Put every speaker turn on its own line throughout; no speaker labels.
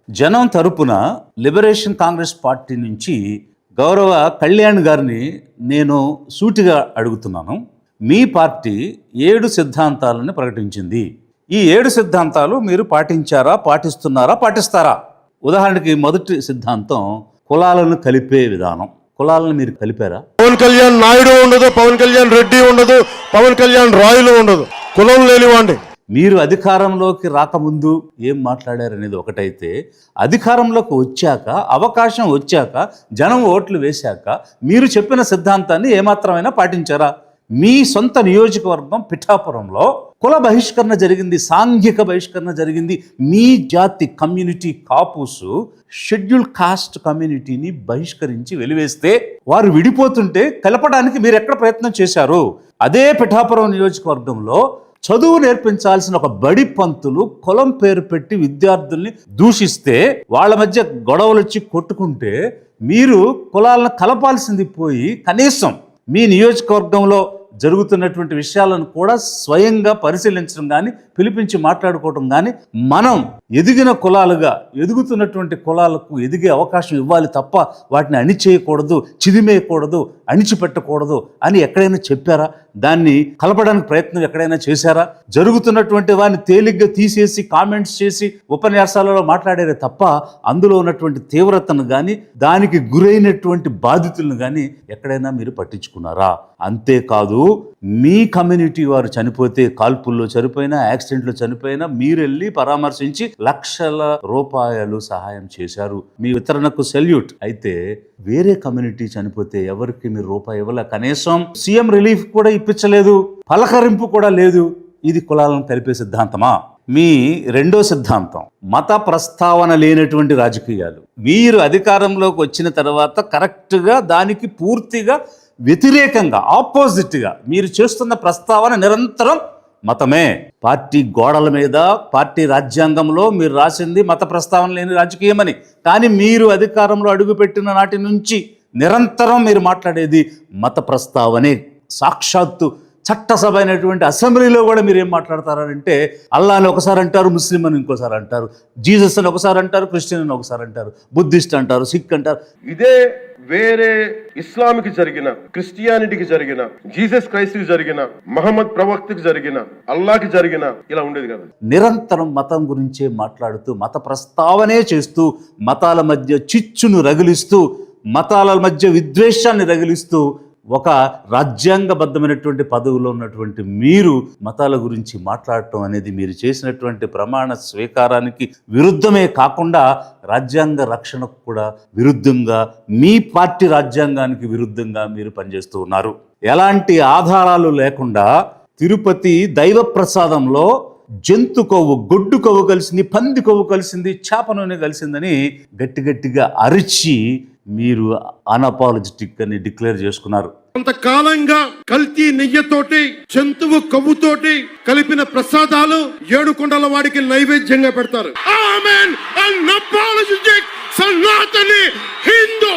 జనం తరపున liberation Congress party నుంచి గౌరవ కళ్యాణ్ గారిని నేను సూటిగా అడుగుతున్నాను. మీ పార్టీ 7 సిద్ధాంతాలను ప్రకటించింది. ఈ 7 సిద్ధాంతాలు మీరు పాటించారా, పాటిస్తున్నారా, పాటిస్తారా? ఉదాహరణకి మొదటి సిద్ధాంతం కులాలను కలిపే విధానం. కులాలను మీరు కలిపారా?
పవన్ కళ్యాణ్ నాయుడు ఉండదు, పవన్ కళ్యాణ్ రెడ్డి ఉండదు, పవన్ కళ్యాణ్ రాయలు ఉండదు. కులం లేనివాండి.
మీరు అధికారంలోకి రాకముందు ఏం మాట్లాడారనేది ఒకటైతే, అధికారంలోకి వచ్చాక, అవకాశం వచ్చాక, జనం ఓట్లు వేశాక మీరు చెప్పిన సిద్ధాంతాన్ని ఏమాత్రమైనా పాటించారా? మీ సొంత నియోజకవర్గం పిఠాపురంలో కుల బహిష్కరణ జరిగింది, సాంఘిక బహిష్కరణ జరిగింది. మీ జాతి కమ్యూనిటీ కాపుసు షెడ్యూల్ కాస్ట్ కమ్యూనిటీని బహిష్కరించి వెలివేస్తే వారు విడిపోతుంటే కలపడానికి మీరు ఎక్కడ ప్రయత్నం చేశారు? అదే పిఠాపురం నియోజకవర్గంలో చదువు నేర్పించాల్సిన ఒక బడి పంతులు కులం పేరు పెట్టి విద్యార్థుల్ని దూషిస్తే, వాళ్ళ మధ్య గొడవలు వచ్చి కొట్టుకుంటే మీరు కులాలను కలపాల్సింది పోయి కనీసం మీ నియోజకవర్గంలో జరుగుతున్నటువంటి విషయాలను కూడా స్వయంగా పరిశీలించడం కానీ, పిలిపించి మాట్లాడుకోవడం కానీ, మనం ఎదిగిన కులాలుగా ఎదుగుతున్నటువంటి కులాలకు ఎదిగే అవకాశం ఇవ్వాలి తప్ప వాటిని అణిచేయకూడదు, చిదిమేయకూడదు, అణిచిపెట్టకూడదు అని ఎక్కడైనా చెప్పారా? దాన్ని కలపడానికి ప్రయత్నం ఎక్కడైనా చేశారా? జరుగుతున్నటువంటి వారిని తేలిగ్గా తీసేసి కామెంట్స్ చేసి ఉపన్యాసాలలో మాట్లాడారే తప్ప అందులో ఉన్నటువంటి తీవ్రతను కానీ, దానికి గురైనటువంటి బాధితులను కానీ ఎక్కడైనా మీరు పట్టించుకున్నారా? అంతేకాదు, మీ కమ్యూనిటీ వారు చనిపోతే, కాల్పుల్లో చనిపోయినా, యాక్సిడెంట్లో చనిపోయినా మీరు వెళ్ళి పరామర్శించి లక్షల రూపాయలు సహాయం చేశారు. మీ వితరణకు సెల్యూట్. అయితే వేరే కమ్యూనిటీ చనిపోతే ఎవరికి మీరు రూపాయి ఇవ్వలే, కనీసం సీఎం రిలీఫ్ కూడా ఇప్పించలేదు, పలకరింపు కూడా లేదు. ఇది కులాలను కలిపే సిద్ధాంతమా? మీ రెండో సిద్ధాంతం మత ప్రస్తావన లేనటువంటి రాజకీయాలు. మీరు అధికారంలోకి వచ్చిన తర్వాత కరెక్ట్గా దానికి పూర్తిగా వ్యతిరేకంగా, ఆపోజిట్గా మీరు చేస్తున్న ప్రస్తావన నిరంతరం మతమే. పార్టీ గోడల మీద, పార్టీ రాజ్యాంగంలో మీరు రాసింది మత ప్రస్తావన లేని రాజకీయమని. కానీ మీరు అధికారంలో అడుగుపెట్టిన నాటి నుంచి నిరంతరం మీరు మాట్లాడేది మత ప్రస్తావనే. సాక్షాత్తు చట్టసభ అయినటువంటి అసెంబ్లీలో కూడా మీరు ఏం మాట్లాడతారంటే, అల్లా అని ఒకసారి అంటారు, ముస్లిం అని ఇంకోసారి అంటారు, జీసస్ అని ఒకసారి అంటారు, క్రిస్టియన్ అని ఒకసారి అంటారు, బుద్ధిస్ట్ అంటారు, సిక్ అంటారు.
ఇదే వేరే ఇస్లాంకి జరిగిన, క్రిస్టియానిటీకి జరిగిన, జీసస్ క్రైస్ట్కి జరిగిన, మహమ్మద్ ప్రవక్తకి జరిగిన, అల్లాకి జరిగిన ఇలా ఉండేది కదా.
నిరంతరం మతం గురించే మాట్లాడుతూ, మత ప్రస్తావనే చేస్తూ, మతాల మధ్య చిచ్చును రగిలిస్తూ, మతాల మధ్య విద్వేషాన్ని రగిలిస్తూ, ఒక రాజ్యాంగబద్ధమైనటువంటి పదవిలో ఉన్నటువంటి మీరు మతాల గురించి మాట్లాడటం అనేది మీరు చేసినటువంటి ప్రమాణ స్వీకారానికి విరుద్ధమే కాకుండా రాజ్యాంగ రక్షణకు కూడా విరుద్ధంగా, మీ పార్టీ రాజ్యాంగానికి విరుద్ధంగా మీరు పనిచేస్తూ ఉన్నారు. ఎలాంటి ఆధారాలు లేకుండా తిరుపతి దైవ ప్రసాదంలో జంతు కొవ్వు, గొడ్డు కొవ్వు కలిసింది, పంది కొవ్వు కలిసింది, చేప నూనె కలిసిందని గట్టిగా అరిచి మీరు అన్అపాలజెటిక్ అని డిక్లేర్ చేసుకున్నారు.
కొంతకాలంగా కల్తీ నెయ్యతోటి, జంతువు కొవ్వుతోటి కలిపిన ప్రసాదాలు ఏడుకొండల వాడికి నైవేద్యంగా పెడతారు. ఆమేన్. అన్అపాలజెటిక్ సనాతని హిందూ.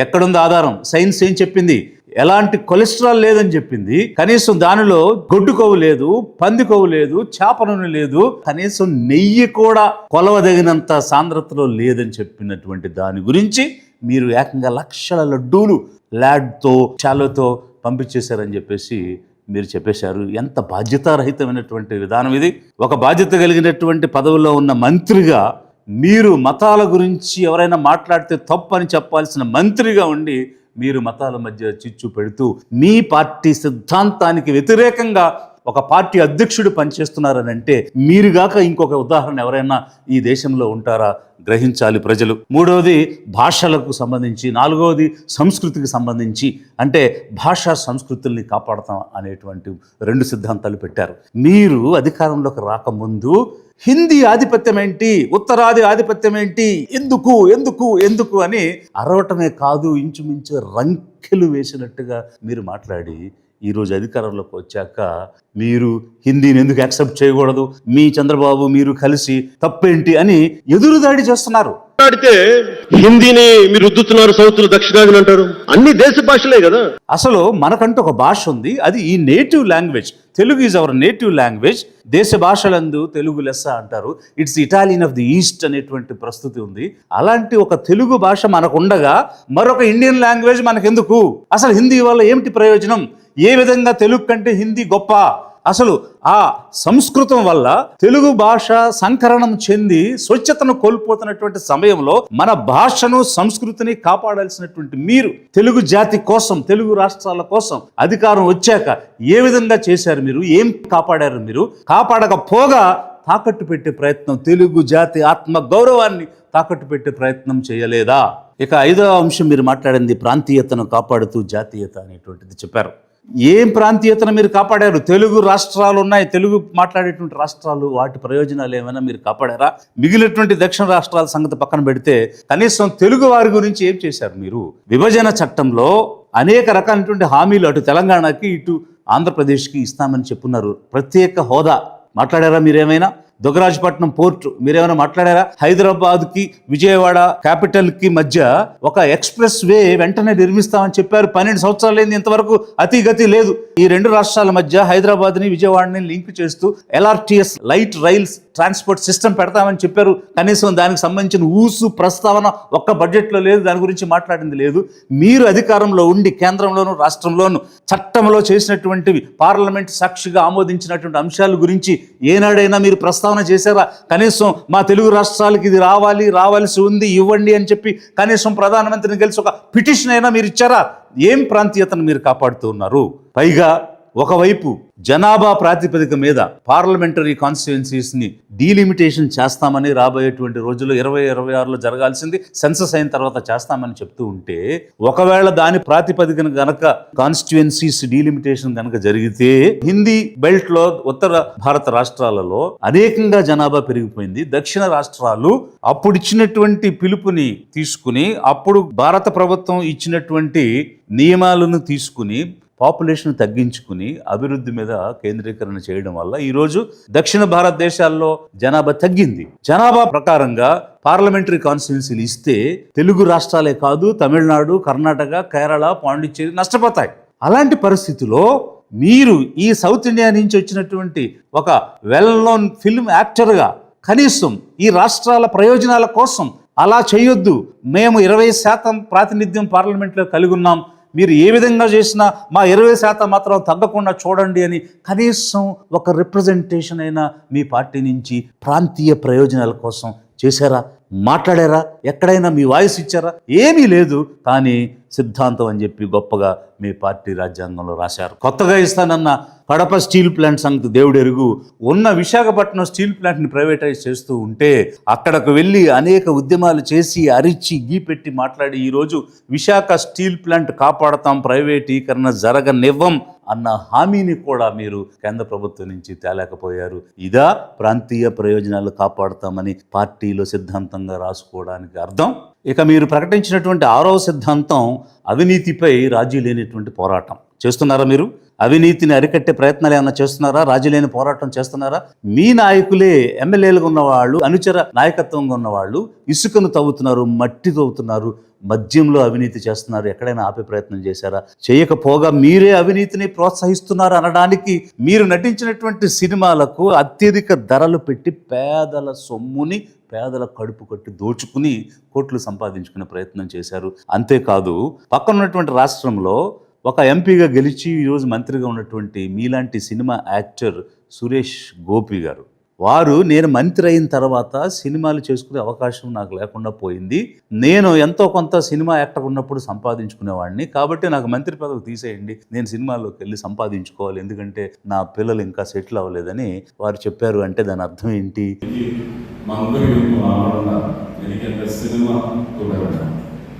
ఎక్కడుంది ఆధారం? సైన్స్ ఏం చెప్పింది? ఎలాంటి కొలెస్ట్రాల్ లేదని చెప్పింది. కనీసం దానిలో గొడ్డు కొవ్వు లేదు, పంది కొవ్వు లేదు, చేప నూనె లేదు, కనీసం నెయ్యి కూడా కొలవదగినంత సాంద్రతలో లేదని చెప్పినటువంటి దాని గురించి మీరు ఏకంగా లక్షల లడ్డూలు ల్యాడ్తో, చాలోతో పంపించేశారని చెప్పేసి మీరు చెప్పేశారు. ఎంత బాధ్యతారహితమైనటువంటి విధానం ఇది! ఒక బాధ్యత కలిగినటువంటి పదవిలో ఉన్న మంత్రిగా మీరు మతాల గురించి ఎవరైనా మాట్లాడితే తప్పు అని చెప్పాల్సిన మంత్రిగా ఉండి మీరు మతాల మధ్య చిచ్చు పెడుతూ, మీ పార్టీ సిద్ధాంతానికి వ్యతిరేకంగా ఒక పార్టీ అధ్యక్షుడు పనిచేస్తున్నారని అంటే మీరుగాక ఇంకొక ఉదాహరణ ఎవరైనా ఈ దేశంలో ఉంటారా? గ్రహించాలి ప్రజలు. మూడవది భాషలకు సంబంధించి, నాలుగవది సంస్కృతికి సంబంధించి, అంటే భాషా సంస్కృతుల్ని కాపాడతాం అనేటువంటి 2 సిద్ధాంతాలు పెట్టారు. మీరు అధికారంలోకి రాకముందు హిందీ ఆధిపత్యం ఏంటి, ఉత్తరాది ఆధిపత్యం ఏంటి, ఎందుకు ఎందుకు ఎందుకు అని అరవటమే కాదు, ఇంచుమించు రంకెలు వేసినట్టుగా మీరు మాట్లాడి ఈరోజు అధికారంలోకి వచ్చాక మీరు హిందీని ఎందుకు యాక్సెప్ట్ చేయకూడదు, మీ చంద్రబాబు మీరు కలిసి తప్పేంటి అని ఎదురుదాడి చేస్తున్నారు.
మాట్లాడితే హిందీని మీరు రుద్దుతున్నారు, సౌత్లు దక్షిణాదిని అంటారు. అన్ని దేశ భాషలే కదా.
అసలు మనకంటూ ఒక భాష ఉంది, అది ఈ native language. Telugu is our native language. దేశ భాషలందు తెలుగు లెస్స అంటారు. It's Italian of the east అనేటువంటి ప్రస్తుతి ఉంది. అలాంటి ఒక తెలుగు భాష మనకు ఉండగా మరొక ఇండియన్ లాంగ్వేజ్ మనకెందుకు? అసలు హిందీ వల్ల ఏమిటి ప్రయోజనం? ఏ విధంగా తెలుగు కంటే హిందీ గొప్ప? అసలు ఆ సంస్కృతం వల్ల తెలుగు భాష సంకరణం చెంది స్వచ్ఛతను కోల్పోతున్నటువంటి సమయంలో మన భాషను సంస్కృతిని కాపాడాల్సినటువంటి మీరు తెలుగు జాతి కోసం, తెలుగు రాష్ట్రాల కోసం అధికారం వచ్చాక ఏ విధంగా చేశారు? మీరు ఏం కాపాడారు? మీరు కాపాడకపోగా తాకట్టు పెట్టే ప్రయత్నం, తెలుగు జాతి ఆత్మ గౌరవాన్ని తాకట్టు పెట్టే ప్రయత్నం చేయలేదా? ఇక 5వ అంశం మీరు మాట్లాడింది ప్రాంతీయతను కాపాడుతూ జాతీయత అనేటువంటిది చెప్పారు. ఏం ప్రాంతీయతను మీరు కాపాడారు? తెలుగు రాష్ట్రాలు ఉన్నాయి, తెలుగు మాట్లాడేటువంటి రాష్ట్రాలు, వాటి ప్రయోజనాలు ఏమైనా మీరు కాపాడారా? మిగిలినటువంటి దక్షిణ రాష్ట్రాల సంగతి పక్కన పెడితే కనీసం తెలుగు వారి గురించి ఏం చేశారు మీరు? విభజన చట్టంలో అనేక రకాలైనటువంటి హామీలు అటు తెలంగాణకి ఇటు ఆంధ్రప్రదేశ్కి ఇస్తామని చెప్పున్నారు. ప్రత్యేక హోదా మాట్లాడారా మీరేమైనా? దుగ్గరాజపట్నం పోర్టు మీరేమైనా మాట్లాడారా? హైదరాబాద్కి విజయవాడ క్యాపిటల్కి మధ్య ఒక ఎక్స్ప్రెస్ వే వెంటనే నిర్మిస్తామని చెప్పారు. 12 సంవత్సరాలైంది, ఇంతవరకు అతిగతి లేదు. ఈ 2 రాష్ట్రాల మధ్య హైదరాబాద్ని విజయవాడని లింక్ చేస్తూ LRTS light rails transport system పెడతామని చెప్పారు. కనీసం దానికి సంబంధించిన ఊసు ప్రస్తావన ఒక్క బడ్జెట్లో లేదు, దాని గురించి మాట్లాడింది లేదు. మీరు అధికారంలో ఉండి కేంద్రంలోనూ రాష్ట్రంలోనూ చట్టంలో చేసినటువంటివి, పార్లమెంట్ సాక్షిగా ఆమోదించినటువంటి అంశాల గురించి ఏనాడైనా మీరు ప్రస్తావన చేశారా? కనీసం మా తెలుగు రాష్ట్రాలకి ఇది రావాల్సి ఉంది, ఇవ్వండి అని చెప్పి కనీసం ప్రధానమంత్రిని కలిసి ఒక పిటిషన్ అయినా మీరు ఇచ్చారా? ఏం ప్రాంతీయతను మీరు కాపాడుతూ ఉన్నారు? పైగా ఒకవైపు జనాభా ప్రాతిపదిక మీద పార్లమెంటరీ కాన్స్టిట్యుయెన్సీస్ని డీలిమిటేషన్ చేస్తామని రాబోయేటువంటి రోజుల్లో 2026లో జరగాల్సింది సెన్సస్ అయిన తర్వాత చేస్తామని చెప్తూ ఉంటే, ఒకవేళ దాని ప్రాతిపదికన గనక కాన్స్టిట్యుయెన్సీస్ డీలిమిటేషన్ గనక జరిగితే హిందీ బెల్ట్ లో ఉత్తర భారత రాష్ట్రాలలో అనేకంగా జనాభా పెరిగిపోయింది. దక్షిణ రాష్ట్రాలు అప్పుడు ఇచ్చినటువంటి పిలుపుని తీసుకుని, అప్పుడు భారత ప్రభుత్వం ఇచ్చినటువంటి నియమాలను తీసుకుని పాపులేషన్ తగ్గించుకుని అభివృద్ధి మీద కేంద్రీకరణ చేయడం వల్ల ఈరోజు దక్షిణ భారతదేశాల్లో జనాభా తగ్గింది. జనాభా ప్రకారంగా పార్లమెంటరీ కాన్స్టిట్యున్సీలు ఇస్తే తెలుగు రాష్ట్రాలే కాదు, తమిళనాడు, కర్ణాటక, కేరళ, పాండిచ్చేరి నష్టపోతాయి. అలాంటి పరిస్థితిలో మీరు ఈ సౌత్ ఇండియా నుంచి వచ్చినటువంటి ఒక వెల్ నోన్ ఫిల్మ్ యాక్టర్గా కనీసం ఈ రాష్ట్రాల ప్రయోజనాల కోసం అలా చేయొద్దు, మేము 20% ప్రాతినిధ్యం పార్లమెంట్లో కలిగి ఉన్నాం, మీరు ఏ విధంగా చేసినా మా 20% మాత్రం తగ్గకుండా చూడండి అని కనీసం ఒక రిప్రజెంటేషన్ అయినా మీ పార్టీ నుంచి ప్రాంతీయ ప్రయోజనాల కోసం చేశారా? మాట్లాడారా? ఎక్కడైనా మీ వాయిస్ ఇచ్చారా? ఏమీ లేదు. కానీ సిద్ధాంతం అని చెప్పి గొప్పగా మీ పార్టీ రాజ్యాంగంలో రాశారు. కొత్తగా ఇస్తానన్న కడప స్టీల్ ప్లాంట్ సంగతి దేవుడు ఎరుగు. ఉన్న విశాఖపట్నం స్టీల్ ప్లాంట్ని ప్రైవేటైజ్ చేస్తూ ఉంటే అక్కడకు వెళ్ళి అనేక ఉద్యమాలు చేసి అరిచి గీపెట్టి మాట్లాడి ఈరోజు విశాఖ స్టీల్ ప్లాంట్ కాపాడతాం, ప్రైవేటీకరణ జరగనివ్వం అన్న హామీని కూడా మీరు కేంద్ర ప్రభుత్వం నుంచి తేలేకపోయారు. ఇదా ప్రాంతీయ ప్రయోజనాలు కాపాడుతామని పార్టీలో సిద్ధాంతంగా రాసుకోవడానికి అర్థం? ఇక మీరు ప్రకటించినటువంటి 6వ సిద్ధాంతం అవినీతిపై రాజీ లేనిటువంటి పోరాటం చేస్తున్నారా? మీరు అవినీతిని అరికట్టే ప్రయత్నాలు ఏమైనా చేస్తున్నారా? రాజీ లేని పోరాటం చేస్తున్నారా? మీ నాయకులే ఎమ్మెల్యేలుగా ఉన్నవాళ్ళు, అనుచర నాయకత్వంగా ఉన్నవాళ్ళు ఇసుకను తవ్వుతున్నారు, మట్టి తవ్వుతున్నారు, మద్యంలో అవినీతి చేస్తున్నారు. ఎక్కడైనా ఆపే ప్రయత్నం చేశారా? చేయకపోగా మీరే అవినీతిని ప్రోత్సహిస్తున్నారు అనడానికి మీరు నటించినటువంటి సినిమాలకు అత్యధిక ధరలు పెట్టి పేదల సొమ్ముని పేదల కడుపు కట్టి దోచుకుని కోట్లు సంపాదించుకునే ప్రయత్నం చేశారు. అంతేకాదు పక్కనున్నటువంటి రాష్ట్రంలో ఒక ఎంపీగా గెలిచి ఈరోజు మంత్రిగా ఉన్నటువంటి మీలాంటి సినిమా యాక్టర్ సురేష్ గోపి గారు, వారు నేను మంత్రి అయిన తర్వాత సినిమాలు చేసుకునే అవకాశం నాకు లేకుండా పోయింది, నేను ఎంతో కొంత సినిమా యాక్టర్ ఉన్నప్పుడు సంపాదించుకునేవాడిని, కాబట్టి నాకు మంత్రి పదవి తీసేయండి, నేను సినిమాల్లోకి వెళ్ళి సంపాదించుకోవాలి, ఎందుకంటే నా పిల్లలు ఇంకా సెటిల్ అవ్వలేదని వారు చెప్పారు. అంటే దాని അർത്ഥം ఏంటి?
എനിക്ക് സിനിമ തുടരണം,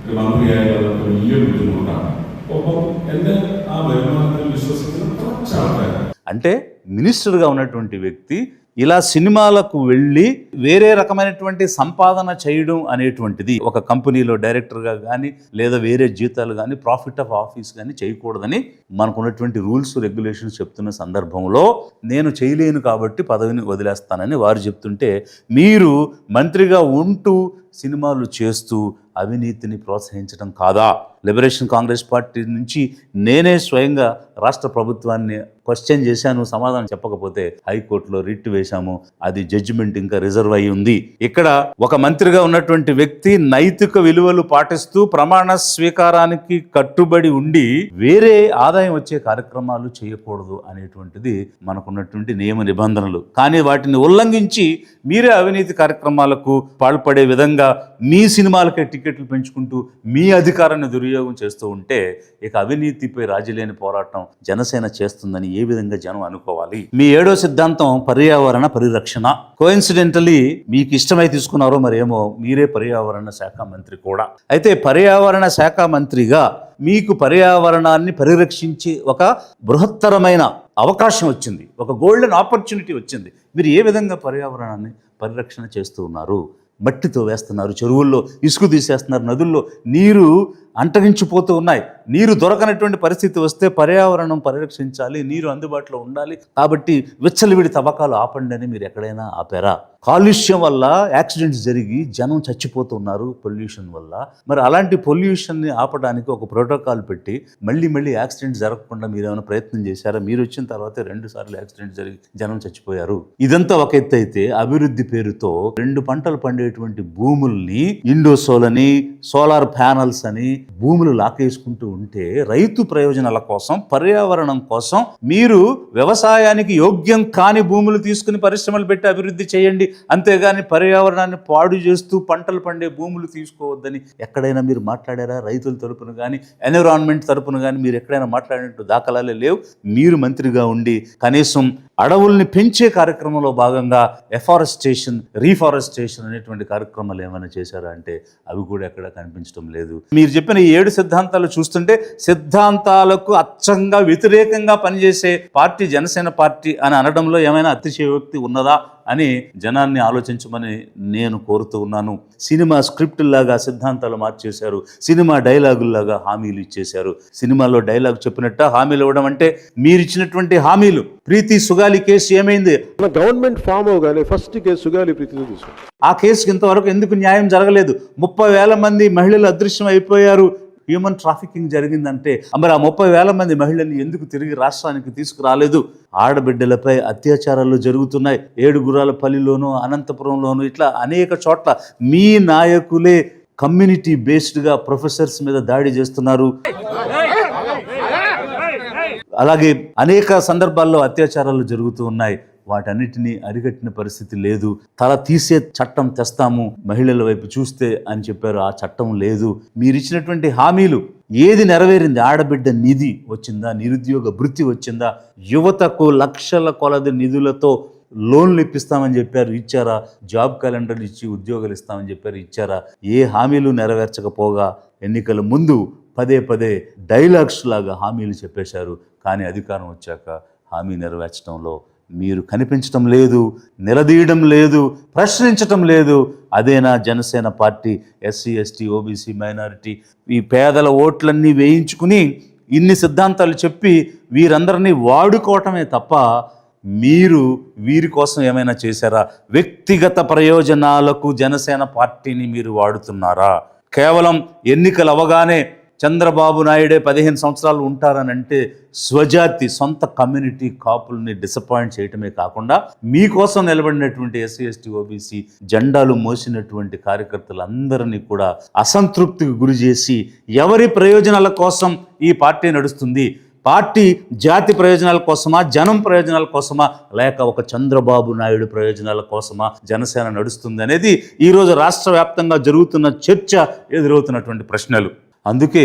ഒരു മന്ത്രിയായാലും വലിയ ബുദ്ധിമുട്ടാണ്. ഒപ്പം എന്നെ ആ വരുമാനത്തിൽ വിശ്വസിക്കുന്ന കുറച്ച് ആൾക്കാർ.
అంటే మినిస్టర్గా ఉన్నటువంటి వ్యక్తి ఇలా సినిమాలకు వెళ్ళి వేరే రకమైనటువంటి సంపాదన చేయడం అనేటువంటిది ఒక కంపెనీలో డైరెక్టర్గా కానీ లేదా వేరే జీతాలు కానీ ప్రాఫిట్ ఆఫ్ ఆఫీస్ కానీ చేయకూడదని మనకున్నటువంటి రూల్స్ రెగ్యులేషన్స్ చెప్తున్న సందర్భంలో నేను చేయలేను కాబట్టి పదవిని వదిలేస్తానని వారు చెప్తుంటే మీరు మంత్రిగా ఉంటూ సినిమాలు చేస్తూ అవినీతిని ప్రోత్సహించడం కాదా? లిబరేషన్ కాంగ్రెస్ పార్టీ నుంచి నేనే స్వయంగా రాష్ట్ర ప్రభుత్వాన్ని క్వశ్చన్ చేశాను, సమాధానం చెప్పకపోతే హైకోర్టులో రిట్ వేశాము. అది జడ్జిమెంట్ ఇంకా రిజర్వ్ అయి ఉంది. ఇక్కడ ఒక మంత్రిగా ఉన్నటువంటి వ్యక్తి నైతిక విలువలు పాటిస్తూ ప్రమాణ స్వీకారానికి కట్టుబడి ఉండి వేరే ఆదాయం వచ్చే కార్యక్రమాలు చేయకూడదు అనేటువంటిది మనకున్నటువంటి నియమ నిబంధనలు. కానీ వాటిని ఉల్లంఘించి మీరే అవినీతి కార్యక్రమాలకు పాల్పడే విధంగా మీ సినిమాలకే టికెట్లు పెంచుకుంటూ మీ అధికారాన్ని దుర్వినియోగం చేస్తూ ఉంటే ఇక అవినీతిపై రాజీలేని పోరాటం జనసేన చేస్తుందని ఏ విధంగా జనం అనుకోవాలి? మీ 7వ సిద్ధాంతం పర్యావరణ పరిరక్షణ. కోఇన్సిడెంటలీ మీకు ఇష్టమై తీసుకున్నారో మరేమో, మీరే పర్యావరణ శాఖ మంత్రి కూడా. అయితే పర్యావరణ శాఖ మంత్రిగా మీకు పర్యావరణాన్ని పరిరక్షించి ఒక బృహత్తరమైన అవకాశం వచ్చింది, ఒక గోల్డెన్ ఆపర్చునిటీ వచ్చింది. మీరు ఏ విధంగా పర్యావరణాన్ని పరిరక్షణ చేస్తూ ఉన్నారు? మట్టితో వేస్తున్నారు, చెరువుల్లో ఇసుక తీసేస్తున్నారు, నదుల్లో నీరు అంటగించిపోతూ ఉన్నాయి. నీరు దొరకనటువంటి పరిస్థితి వస్తే పర్యావరణం పరిరక్షించాలి, నీరు అందుబాటులో ఉండాలి. కాబట్టి విచ్చలవిడి తవ్వకాలు ఆపండి అని మీరు ఎక్కడైనా ఆపారా? కాలుష్యం వల్ల యాక్సిడెంట్స్ జరిగి జనం చచ్చిపోతూ ఉన్నారు పొల్యూషన్ వల్ల. మరి అలాంటి పొల్యూషన్ని ఆపడానికి ఒక ప్రోటోకాల్ పెట్టి మళ్ళీ యాక్సిడెంట్ జరగకుండా మీరు ఏమైనా ప్రయత్నం చేశారా? మీరు వచ్చిన తర్వాత 2 సార్లు యాక్సిడెంట్ జరిగి జనం చచ్చిపోయారు. ఇదంతా ఒక ఎత్తు అయితే, అభివృద్ధి పేరుతో 2 పంటలు పండేటువంటి భూముల్ని ఇండోసోల్ అని, సోలార్ ప్యానల్స్ అని భూములు లాకేసుకుంటూ ఉంటే రైతు ప్రయోజనాల కోసం, పర్యావరణం కోసం మీరు వ్యవసాయానికి యోగ్యం కాని భూములు తీసుకుని పరిశ్రమలు పెట్టి అభివృద్ధి చేయండి, అంతేగాని పర్యావరణాన్ని పాడు చేస్తూ పంటలు పండే భూములు తీసుకోవద్దని ఎక్కడైనా మీరు మాట్లాడారా? రైతుల తరపున కానీ ఎన్విరాన్మెంట్ తరపున కానీ మీరు ఎక్కడైనా మాట్లాడినట్టు దాఖలాలే లేవు. మీరు మంత్రిగా ఉండి కనీసం అడవుల్ని పెంచే కార్యక్రమంలో భాగంగా ఎఫారెస్టేషన్, రీఫారెస్టేషన్ అనేటువంటి కార్యక్రమాలు ఏమైనా చేశారా అంటే అవి కూడా ఎక్కడ కనిపించడం లేదు. మీరు చెప్పిన ఈ 7 సిద్ధాంతాలు చూస్తుంటే సిద్ధాంతాలకు అచ్చంగా వ్యతిరేకంగా పనిచేసే పార్టీ జనసేన పార్టీ అని అనడంలో ఏమైనా అతిశయోక్తి ఉన్నదా అని జనాన్ని ఆలోచించమని నేను కోరుతూ ఉన్నాను. సినిమా స్క్రిప్టుల్లాగా సిద్ధాంతాలు మార్చేశారు, సినిమా డైలాగుల్లాగా హామీలు ఇచ్చేశారు. సినిమాలో డైలాగ్ చెప్పినట్ట హామీలు ఇవ్వడం అంటే మీరు ఇచ్చినటువంటి హామీలు. ప్రీతి సుగాలి కేసు ఏమైంది?
గవర్నమెంట్ ఫామ్ అవగానే ఫస్ట్ కేసు సుగాలి ప్రీతితో తీసుకుంటాం.
ఆ కేసుకి ఇంతవరకు ఎందుకు న్యాయం జరగలేదు? 30,000 మంది మహిళలు అదృశ్యం అయిపోయారు, హ్యూమన్ ట్రాఫికింగ్ జరిగిందంటే మరి ఆ 30,000 మంది మహిళల్ని ఎందుకు తిరిగి రాష్ట్రానికి తీసుకురాలేదు? ఆడబిడ్డలపై అత్యాచారాలు జరుగుతున్నాయి. ఏడుగురాలపల్లిలోను, అనంతపురంలోను, ఇట్లా అనేక చోట్ల మీ నాయకులే కమ్యూనిటీ బేస్డ్గా ప్రొఫెసర్స్ మీద దాడి చేస్తున్నారు. అలాగే అనేక సందర్భాల్లో అత్యాచారాలు జరుగుతూ ఉన్నాయి. వాటన్నిటినీ అరికట్టిన పరిస్థితి లేదు. తల తీసే చట్టం తెస్తాము మహిళల వైపు చూస్తే అని చెప్పారు, ఆ చట్టం లేదు. మీరిచ్చినటువంటి హామీలు ఏది నెరవేరింది? ఆడబిడ్డ నిధి వచ్చిందా? నిరుద్యోగ భృతి వచ్చిందా? యువతకు లక్షల కొలది నిధులతో లోన్లు ఇప్పిస్తామని చెప్పారు, ఇచ్చారా? జాబ్ క్యాలెండర్లు ఇచ్చి ఉద్యోగాలు ఇస్తామని చెప్పారు, ఇచ్చారా? ఏ హామీలు నెరవేర్చకపోగా ఎన్నికల ముందు పదే డైలాగ్స్ లాగా హామీలు చెప్పేశారు. కానీ అధికారం వచ్చాక హామీ నెరవేర్చడంలో మీరు కనిపించటం లేదు, నిలదీయడం లేదు, ప్రశ్నించటం లేదు. అదేనా Janasena party? SC, ST, OBC, minority ఈ పేదల ఓట్లన్నీ వేయించుకుని ఇన్ని సిద్ధాంతాలు చెప్పి వీరందరినీ వాడుకోవటమే తప్ప మీరు వీరి కోసం ఏమైనా చేశారా? వ్యక్తిగత ప్రయోజనాలకు జనసేన పార్టీని మీరు వాడుతున్నారా? కేవలం ఎన్నికలు అవగానే చంద్రబాబు నాయుడే 15 సంవత్సరాలు ఉంటారని అంటే స్వజాతి, సొంత కమ్యూనిటీ కాపుల్ని డిసప్పాయింట్ చేయటమే కాకుండా మీకోసం నిలబడినటువంటి ఎస్సీ, ఎస్టీ, ఓబీసీ జెండాలు మోసినటువంటి కార్యకర్తలందరినీ కూడా అసంతృప్తికి గురి చేసి ఎవరి ప్రయోజనాల కోసం ఈ పార్టీ నడుస్తుంది? పార్టీ జాతి ప్రయోజనాల కోసమా, జనం ప్రయోజనాల కోసమా, లేక ఒక చంద్రబాబు నాయుడు ప్రయోజనాల కోసమా జనసేన నడుస్తుంది అనేది ఈరోజు రాష్ట్ర వ్యాప్తంగా జరుగుతున్న చర్చ, ఎదురవుతున్నటువంటి ప్రశ్నలు. అందుకే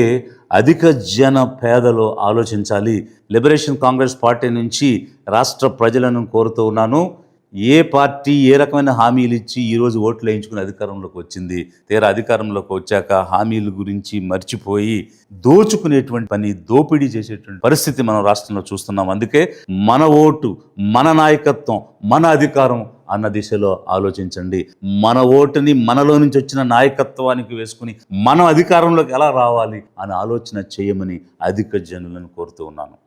అధిక జన పేదలు ఆలోచించాలి. లిబరేషన్ కాంగ్రెస్ పార్టీ నుంచి రాష్ట్ర ప్రజలను కోరుతూ ఉన్నాను, ఏ పార్టీ ఏ రకమైన హామీలు ఇచ్చి ఈరోజు ఓట్లు వేయించుకుని అధికారంలోకి వచ్చింది, తీరా అధికారంలోకి వచ్చాక హామీల గురించి మర్చిపోయి దోచుకునేటువంటి పని, దోపిడీ చేసేటువంటి పరిస్థితి మనం రాష్ట్రంలో చూస్తున్నాం. అందుకే మన ఓటు, మన నాయకత్వం, మన అధికారం అన్న దిశలో ఆలోచించండి. మన ఓటుని మనలో నుంచి వచ్చిన నాయకత్వానికి వేసుకుని మనం అధికారంలోకి ఎలా రావాలి అని ఆలోచన చేయమని అధిక జనులను కోరుతూ ఉన్నాను.